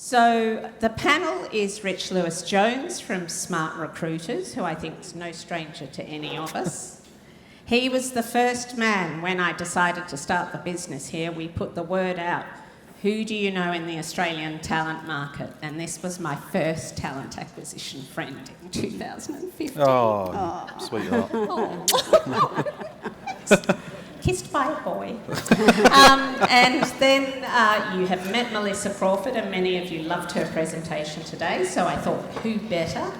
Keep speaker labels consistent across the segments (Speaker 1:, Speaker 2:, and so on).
Speaker 1: So the panel is Rich Lewis-Jones from SmartRecruiters, who I think is no stranger to any of us. He was the first man when I decided to start the business here. We put the word out, who do you know in the Australian talent market? And this was my first talent acquisition friend in 2015.
Speaker 2: Oh. Sweetheart.
Speaker 1: Kissed by a boy. And then you have met Melissa Crawford, and many of you loved her presentation today, so I thought who better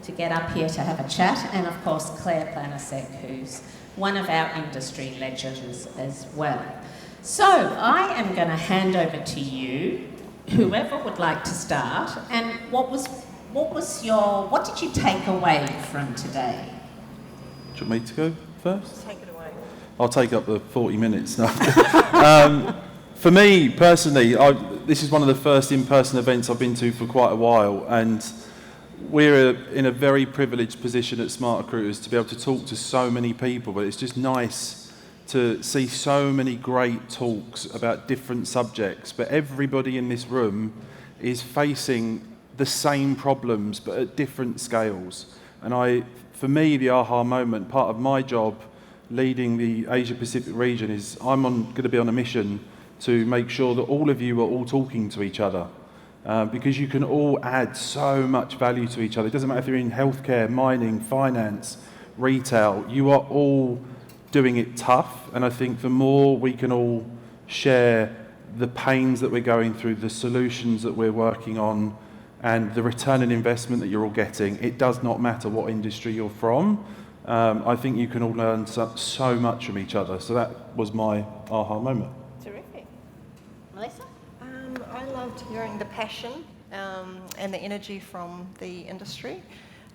Speaker 1: to get up here to have a chat, and of course Claire Planinsek, who's one of our industry legends as well. So I am going to hand over to you, whoever would like to start, and what did you take away from today?
Speaker 2: Do you want me to go first?
Speaker 1: Take it away.
Speaker 2: I'll take up the 40 minutes now. For me, personally, this is one of the first in-person events I've been to for quite a while, and we're in a very privileged position at SmartRecruiters to be able to talk to so many people, but it's just nice to see so many great talks about different subjects, but everybody in this room is facing the same problems, but at different scales. And for me, the aha moment, part of my job leading the Asia Pacific region is I'm going to be on a mission to make sure that all of you are all talking to each other, because you can all add so much value to each other. It doesn't matter if you're in healthcare, mining, finance, retail, you are all doing it tough, and I think the more we can all share the pains that we're going through, the solutions that we're working on, and the return on investment that you're all getting, it does not matter what industry you're from. I think you can all learn so much from each other. So that was my aha moment.
Speaker 1: Terrific. Melissa?
Speaker 3: I loved hearing the passion and the energy from the industry.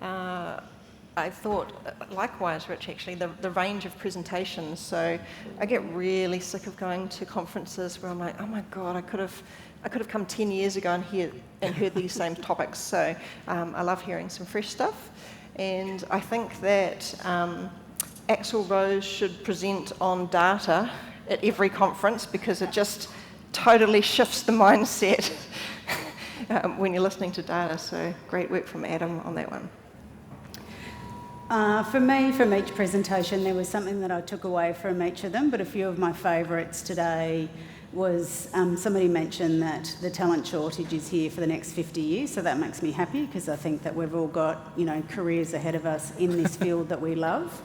Speaker 3: I thought, likewise, Rich, actually, the range of presentations. So I get really sick of going to conferences where I'm like, oh my God, I could have come 10 years ago and heard these same topics. So I love hearing some fresh stuff. And I think that Axel Rose should present on data at every conference, because it just totally shifts the mindset when you're listening to data. So great work from Adam on that one.
Speaker 4: For me, from each presentation, there was something that I took away from each of them, but a few of my favourites today was somebody mentioned that the talent shortage is here for the next 50 years, so that makes me happy, because I think that we've all got, careers ahead of us in this field that we love.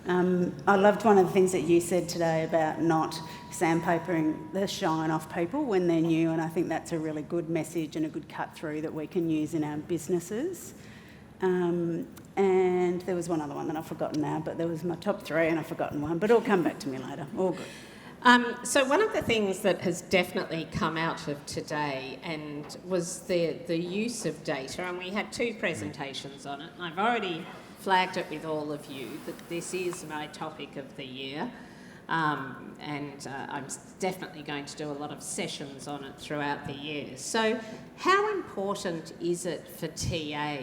Speaker 4: I loved one of the things that you said today about not sandpapering the shine off people when they're new, and I think that's a really good message and a good cut through that we can use in our businesses. And there was one other one that I've forgotten now, but there was my top three and I've forgotten one, but it'll come back to me later. All good.
Speaker 1: So one of the things that has definitely come out of today and was the use of data, and we had 2 presentations on it, and I've already flagged it with all of you that this is my topic of the year, and I'm definitely going to do a lot of sessions on it throughout the year. So how important is it for TA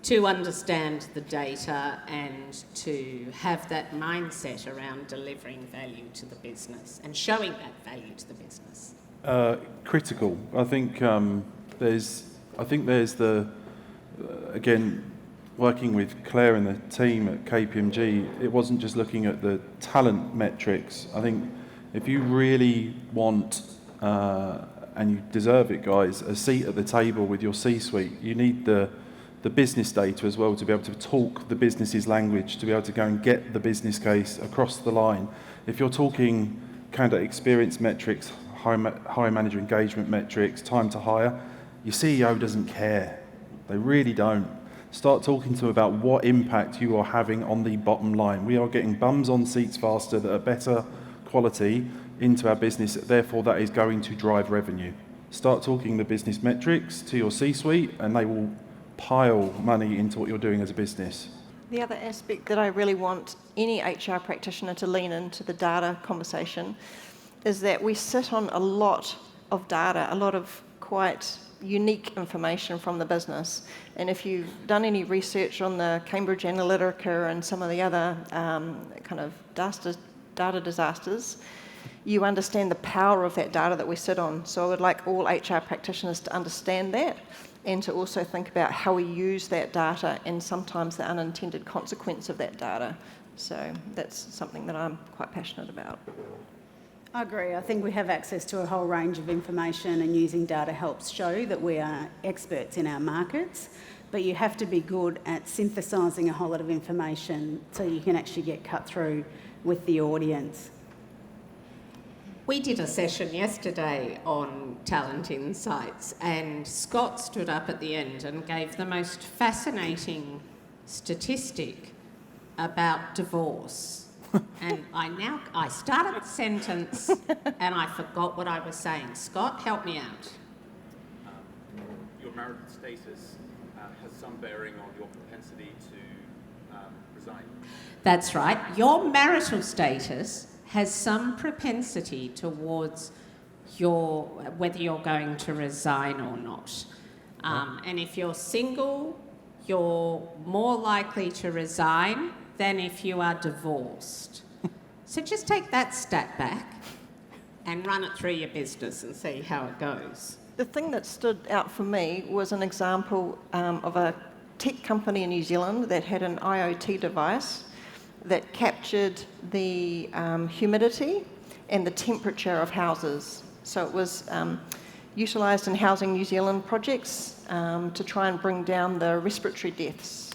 Speaker 1: to understand the data and to have that mindset around delivering value to the business and showing that value to the business?
Speaker 2: Critical. I think there's the again, working with Claire and the team at KPMG, it wasn't just looking at the talent metrics. I think if you really want, and you deserve it, guys, a seat at the table with your C-suite, you need the business data as well to be able to talk the business's language, to be able to go and get the business case across the line. If you're talking candidate experience metrics, hire manager engagement metrics, time to hire, your CEO doesn't care. They really don't. Start talking to them about what impact you are having on the bottom line. We are getting bums on seats faster that are better quality into our business, therefore that is going to drive revenue. Start talking the business metrics to your C-suite and they will pile money into what you're doing as a business.
Speaker 3: The other aspect that I really want any HR practitioner to lean into the data conversation is that we sit on a lot of data, a lot of quite unique information from the business. And if you've done any research on the Cambridge Analytica and some of the other kind of data disasters, you understand the power of that data that we sit on. So I would like all HR practitioners to understand that and to also think about how we use that data and sometimes the unintended consequence of that data. So that's something that I'm quite passionate about.
Speaker 4: I agree. I think we have access to a whole range of information, and using data helps show that we are experts in our markets, but you have to be good at synthesising a whole lot of information so you can actually get cut through with the audience.
Speaker 1: We did a session yesterday on talent insights, and Scott stood up at the end and gave the most fascinating statistic about divorce. And I started the sentence and I forgot what I was saying. Scott, help me out.
Speaker 5: Your marital status has some bearing on your propensity to resign.
Speaker 1: That's right. Your marital status has some propensity towards whether you're going to resign or not. And if you're single, you're more likely to resign than if you are divorced. So just take that stat back and run it through your business and see how it goes.
Speaker 3: The thing that stood out for me was an example of a tech company in New Zealand that had an IoT device that captured the humidity and the temperature of houses. So it was utilised in Housing New Zealand projects to try and bring down the respiratory deaths.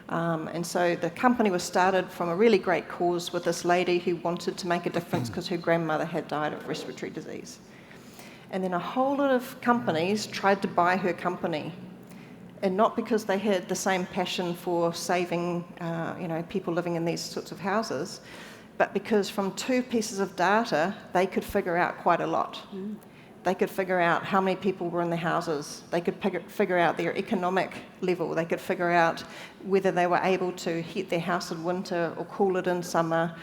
Speaker 3: And so the company was started from a really great cause with this lady who wanted to make a difference because her grandmother had died of respiratory disease. And then a whole lot of companies tried to buy her company, and not because they had the same passion for saving people living in these sorts of houses, but because from 2 pieces of data they could figure out quite a lot. They could figure out how many people were in the houses. They could figure out their economic level. They could figure out whether they were able to heat their house in winter or cool it in summer,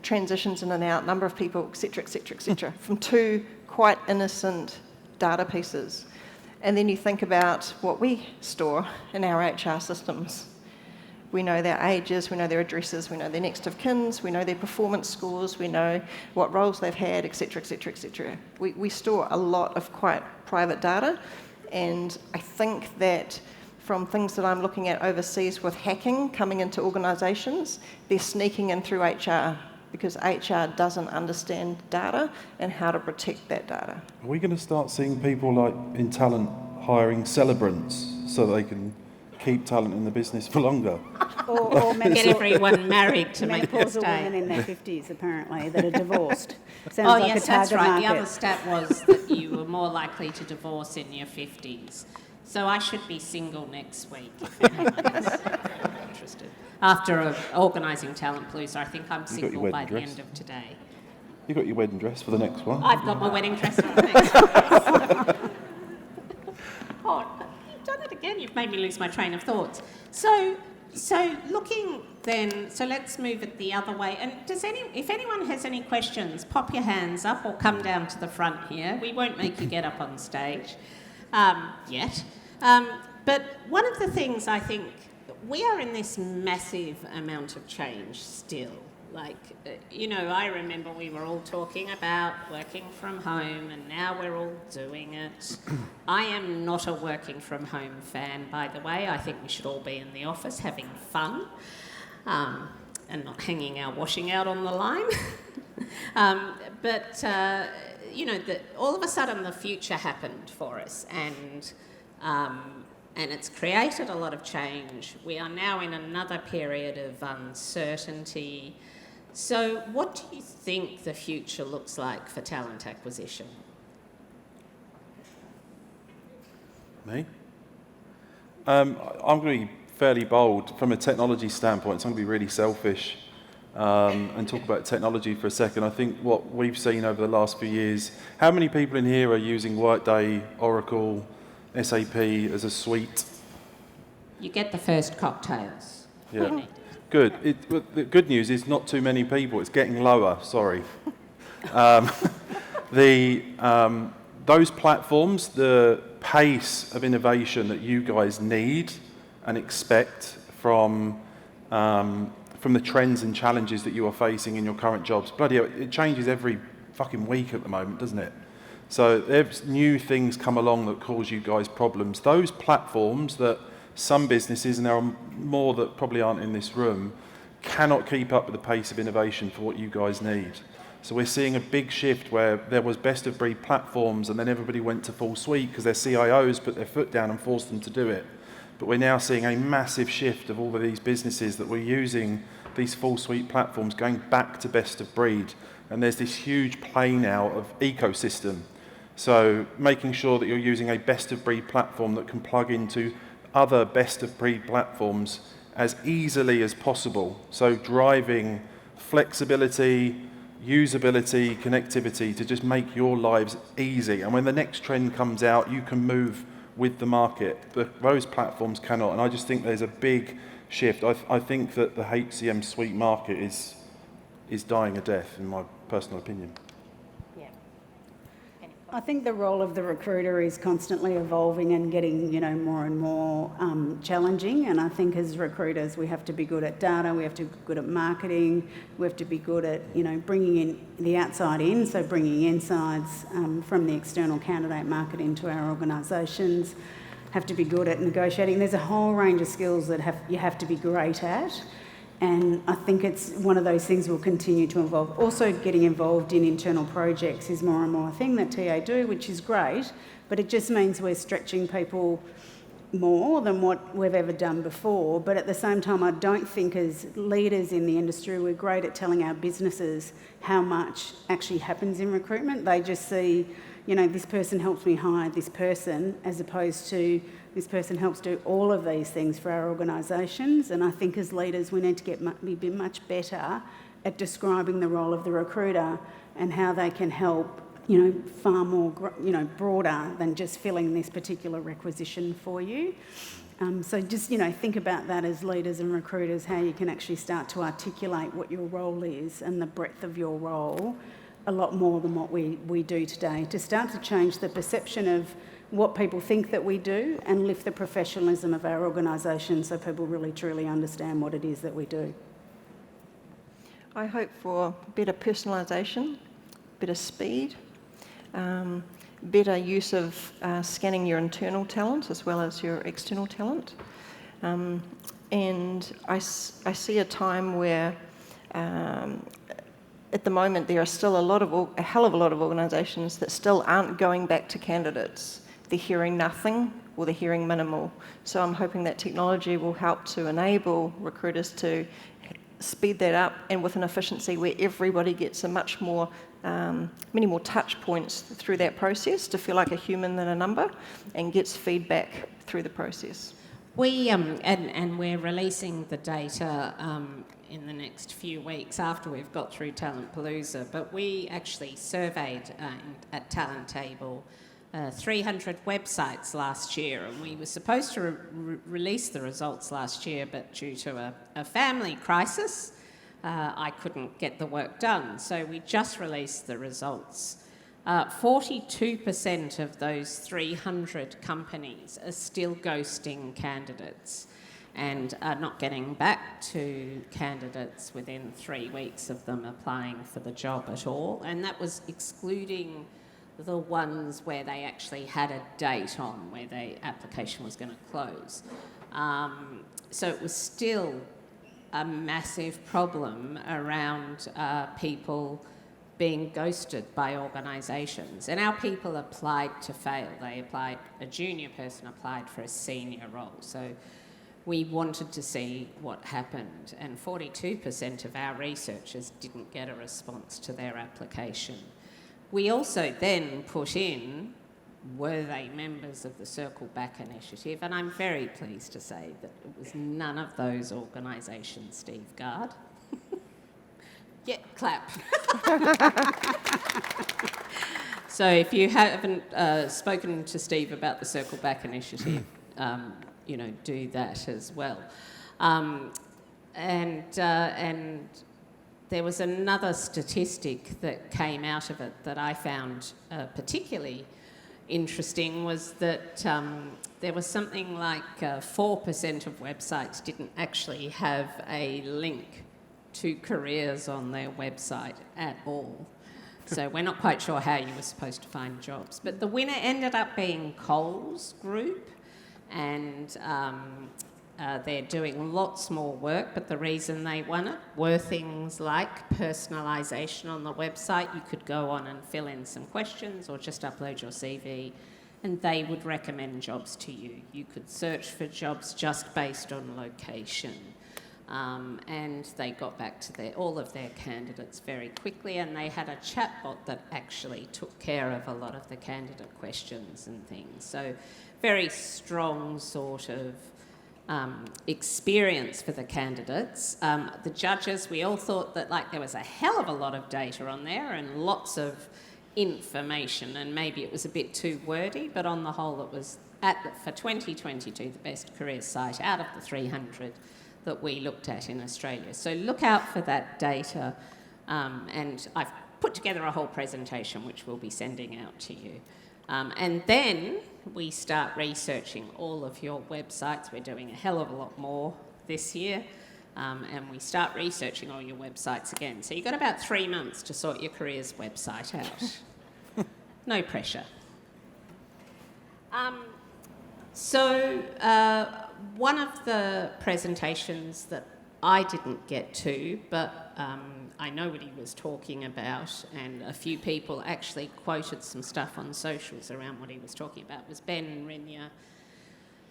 Speaker 3: transitions in and out, number of people, etc., etc., etc., from 2 quite innocent data pieces. And then you think about what we store in our HR systems. We know their ages, we know their addresses, we know their next of kins, we know their performance scores, we know what roles they've had, etc., etc., etc. We store a lot of quite private data, and I think that from things that I'm looking at overseas with hacking coming into organisations, they're sneaking in through HR because HR doesn't understand data and how to protect that data.
Speaker 2: Are we going to start seeing people like in talent hiring celebrants so they can keep talent in the business for longer?
Speaker 4: Or
Speaker 1: Get everyone married to make them
Speaker 4: menopausal
Speaker 1: stay.
Speaker 4: women in their 50s, apparently, that are divorced. Sounds
Speaker 1: Oh
Speaker 4: like
Speaker 1: yes,
Speaker 4: a
Speaker 1: that's
Speaker 4: target
Speaker 1: right.
Speaker 4: market.
Speaker 1: The other stat was that you were more likely to divorce in your 50s. So I should be single next week if anyone's interested. After organising Talentpalooza, I think I'm single by the end of today.
Speaker 2: You got your wedding dress for the next one?
Speaker 1: I've got my wedding dress on the next one. Oh, you've done it again. You've made me lose my train of thoughts. So looking then, so let's move it the other way. And if anyone has any questions, pop your hands up or come down to the front here. We won't make you get up on stage yet. But one of the things I think, we are in this massive amount of change still. Like, I remember we were all talking about working from home, and now we're all doing it. I am not a working from home fan, by the way. I think we should all be in the office having fun and not hanging our washing out on the line. But all of a sudden the future happened for us, and it's created a lot of change. We are now in another period of uncertainty. So what do you think the future looks like for talent acquisition?
Speaker 2: Me? I'm going to be fairly bold from a technology standpoint, so I'm going to be really selfish and talk about technology for a second. I think what we've seen over the last few years, how many people in here are using Workday, Oracle, SAP as a suite? You
Speaker 1: get the first cocktails.
Speaker 2: Yeah. Good. The good news is not too many people. It's getting lower. Sorry. Those platforms, the pace of innovation that you guys need and expect from from the trends and challenges that you are facing in your current jobs. Bloody hell, it changes every fucking week at the moment, doesn't it? So there's new things come along that cause you guys problems. Those platforms that some businesses, and there are more that probably aren't in this room, cannot keep up with the pace of innovation for what you guys need. So we're seeing a big shift where there was best of breed platforms and then everybody went to full suite because their CIOs put their foot down and forced them to do it. But we're now seeing a massive shift of all of these businesses that were using these full suite platforms going back to best of breed. And there's this huge play now of ecosystem. So making sure that you're using a best of breed platform that can plug into other best of breed platforms as easily as possible. So driving flexibility, usability, connectivity to just make your lives easy. And when the next trend comes out, you can move with the market. But those platforms cannot. And I just think there's a big shift. I think that the HCM suite market is dying a death, in my personal opinion.
Speaker 4: I think the role of the recruiter is constantly evolving and getting, more and more challenging. And I think as recruiters, we have to be good at data, we have to be good at marketing, we have to be good at, bringing in the outside in, so bringing insights from the external candidate market into our organisations, have to be good at negotiating. There's a whole range of skills that you have to be great at. And I think it's one of those things will continue to evolve. Also, getting involved in internal projects is more and more a thing that TA do, which is great, but it just means we're stretching people more than what we've ever done before. But at the same time, I don't think as leaders in the industry, we're great at telling our businesses how much actually happens in recruitment. They just see, this person helps me hire this person, as opposed to this person helps do all of these things for our organisations. And I think as leaders, we need to be much better at describing the role of the recruiter and how they can help, far more, broader than just filling this particular requisition for you. So just, think about that as leaders and recruiters, how you can actually start to articulate what your role is and the breadth of your role a lot more than what we do today, to start to change the perception of what people think that we do and lift the professionalism of our organisation so people really truly understand what it is that we do.
Speaker 3: I hope for better personalisation, better speed, better use of scanning your internal talent as well as your external talent. And I see a time where at the moment there are still a hell of a lot of organisations that still aren't going back to candidates. They're hearing nothing or they're hearing minimal. So I'm hoping that technology will help to enable recruiters to speed that up, and with an efficiency where everybody gets a much more, many more touch points through that process to feel like a human than a number, and gets feedback through the process.
Speaker 1: We and we're releasing the data in the next few weeks after we've got through Talentpalooza, but we actually surveyed at Talent Table 300 websites last year, and we were supposed to release the results last year, but due to a family crisis, I couldn't get the work done. So we just released the results. 42% of those 300 companies are still ghosting candidates and are not getting back to candidates within 3 weeks of them applying for the job at all. And that was excluding the ones where they actually had a date on where the application was going to close. So it was still a massive problem around people being ghosted by organisations. And our people applied to fail. A junior person applied for a senior role. So we wanted to see what happened. And 42% of our researchers didn't get a response to their application. We also then put in, were they members of the Circle Back initiative? And I'm very pleased to say that it was none of those organisations, Steve Gard. Yeah, clap. So if you haven't spoken to Steve about the Circle Back initiative, do that as well. And there was another statistic that came out of it that I found particularly interesting, was that there was something like 4% of websites didn't actually have a link to careers on their website at all. So we're not quite sure how you were supposed to find jobs. But the winner ended up being Coles Group, and they're doing lots more work, but the reason they won it were things like personalisation on the website. You could go on and fill in some questions or just upload your CV, and they would recommend jobs to you. You could search for jobs just based on location. And they got back to all of their candidates very quickly, and they had a chatbot that actually took care of a lot of the candidate questions and things. So very strong sort of experience for the candidates. The judges, we all thought that there was a hell of a lot of data on there and lots of information, and maybe it was a bit too wordy, but on the whole it was, for 2022, the best careers site out of the 300 that we looked at in Australia. So look out for that data, and I've put together a whole presentation which we'll be sending out to you. And then we start researching all of your websites. We're doing a hell of a lot more this year, and we start researching all your websites again. So you've got about 3 months to sort your careers website out. No pressure. One of the presentations that I didn't get to, but I know what he was talking about, and a few people actually quoted some stuff on socials around what he was talking about, was Ben Rinya,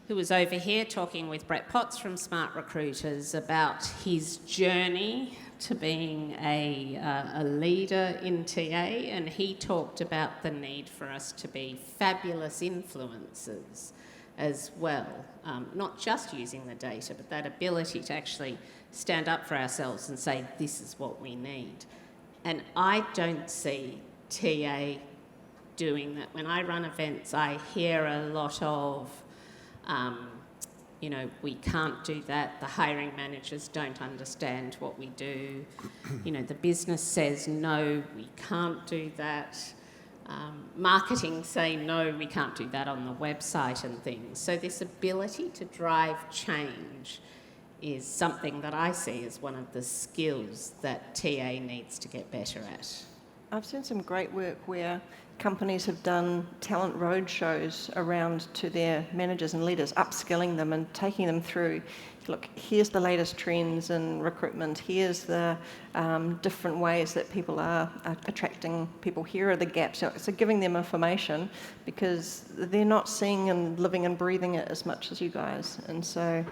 Speaker 1: who was over here talking with Brett Potts from SmartRecruiters about his journey to being a leader in TA, and he talked about the need for us to be fabulous influencers as well, not just using the data, but that ability to actually stand up for ourselves and say, this is what we need. And I don't see TA doing that. When I run events, I hear a lot of, we can't do that. The hiring managers don't understand what we do. The business says, no, we can't do that. Marketing say, no, we can't do that on the website and things. So this ability to drive change is something that I see as one of the skills that TA needs to get better at.
Speaker 3: I've seen some great work where companies have done talent roadshows around to their managers and leaders, upskilling them and taking them through, look, here's the latest trends in recruitment, here's the different ways that people are attracting people, here are the gaps. So giving them information, because they're not seeing and living and breathing it as much as you guys. And so,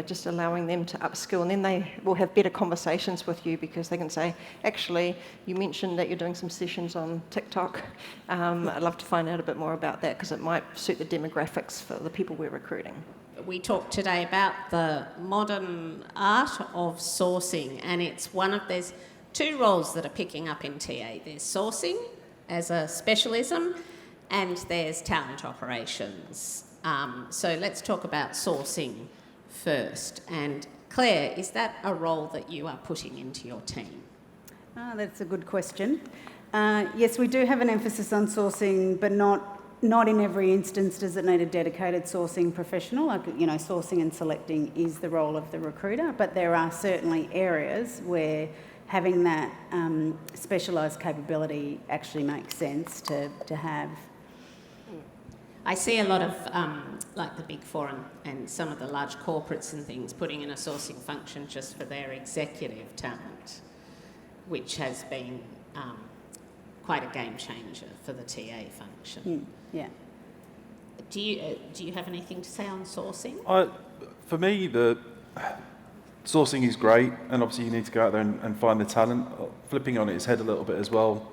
Speaker 3: just allowing them to upskill, and then they will have better conversations with you, because they can say, actually, you mentioned that you're doing some sessions on TikTok. I'd love to find out a bit more about that, because it might suit the demographics for the people we're recruiting.
Speaker 1: We talked today about the modern art of sourcing, and there's 2 roles that are picking up in TA. There's sourcing as a specialism, and there's talent operations. So let's talk about sourcing first. And Claire, is that a role that you are putting into your team?
Speaker 4: That's a good question. Yes, we do have an emphasis on sourcing, but not in every instance does it need a dedicated sourcing professional. Sourcing and selecting is the role of the recruiter, but there are certainly areas where having that specialised capability actually makes sense to have.
Speaker 1: I see a lot of, the Big Four and some of the large corporates and things putting in a sourcing function just for their executive talent, which has been quite a game changer for the TA function.
Speaker 4: Yeah.
Speaker 1: Do you have anything to say on sourcing?
Speaker 2: For me, the sourcing is great, and obviously you need to go out there and find the talent. Flipping on its head a little bit as well,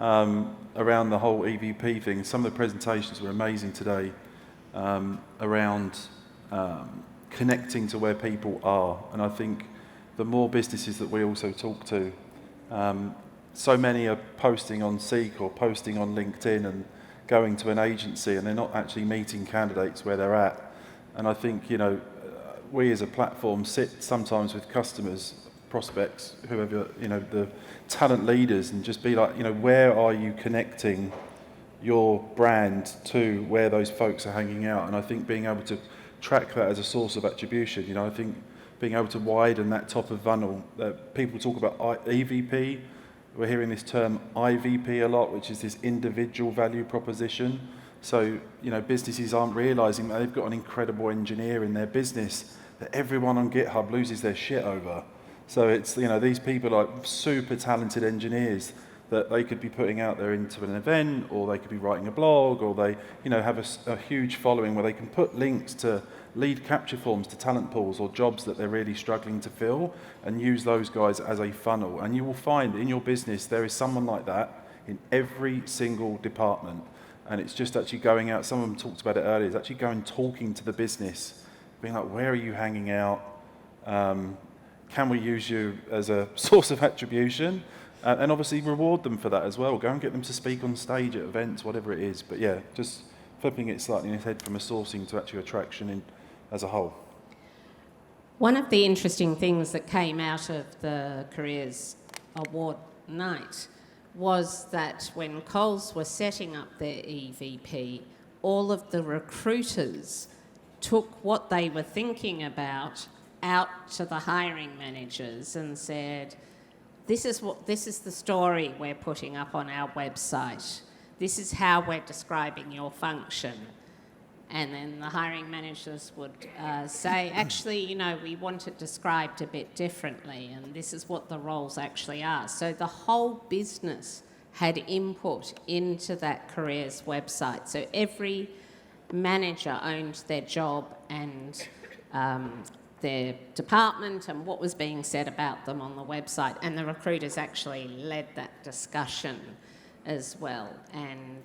Speaker 2: around the whole EVP thing. Some of the presentations were amazing today, around connecting to where people are. And I think the more businesses that we also talk to, so many are posting on Seek or posting on LinkedIn and going to an agency, and they're not actually meeting candidates where they're at. And I think, we as a platform sit sometimes with customers, prospects, whoever, the talent leaders, and just be like, where are you connecting your brand to where those folks are hanging out? And I think being able to track that as a source of attribution, I think being able to widen that top of funnel. People talk about EVP. We're hearing this term IVP a lot, which is this individual value proposition. So, businesses aren't realising that they've got an incredible engineer in their business that everyone on GitHub loses their shit over. So it's, these people are super talented engineers that they could be putting out there into an event, or they could be writing a blog, or they, have a huge following where they can put links to lead capture forms to talent pools or jobs that they're really struggling to fill, and use those guys as a funnel. And you will find in your business there is someone like that in every single department. And it's just actually going out, some of them talked about it earlier, it's actually going talking to the business, being like, where are you hanging out? Can we use you as a source of attribution? And obviously reward them for that as well. Go and get them to speak on stage at events, whatever it is. But yeah, just flipping it slightly in its head from a sourcing to actual attraction as a whole.
Speaker 1: One of the interesting things that came out of the Careers Award night was that when Coles were setting up their EVP, all of the recruiters took what they were thinking about out to the hiring managers and said, this is the story we're putting up on our website. This is how we're describing your function. And then the hiring managers would say, actually, we want it described a bit differently, and this is what the roles actually are. So the whole business had input into that careers website. So every manager owned their job and their department and what was being said about them on the website, and the recruiters actually led that discussion as well, and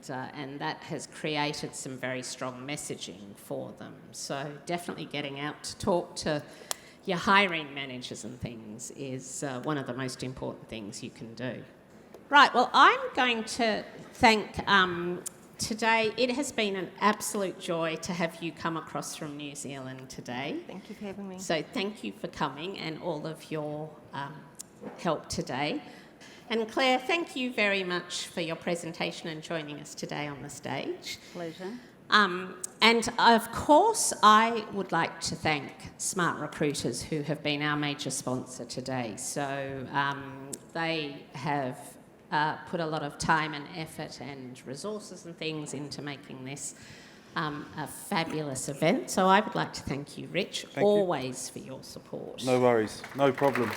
Speaker 1: that has created some very strong messaging for them. So definitely getting out to talk to your hiring managers and things is one of the most important things you can do. Right, well, I'm going to thank today. It has been an absolute joy to have you come across from New Zealand today.
Speaker 3: Thank you for having me.
Speaker 1: So thank you for coming and all of your help today. And Claire, thank you very much for your presentation and joining us today on the stage.
Speaker 4: Pleasure.
Speaker 1: And of course, I would like to thank SmartRecruiters, who have been our major sponsor today. So they have put a lot of time and effort and resources and things into making this a fabulous event. So I would like to thank you, Rich,
Speaker 2: Thank you.
Speaker 1: always for your support.
Speaker 2: No worries, no problem.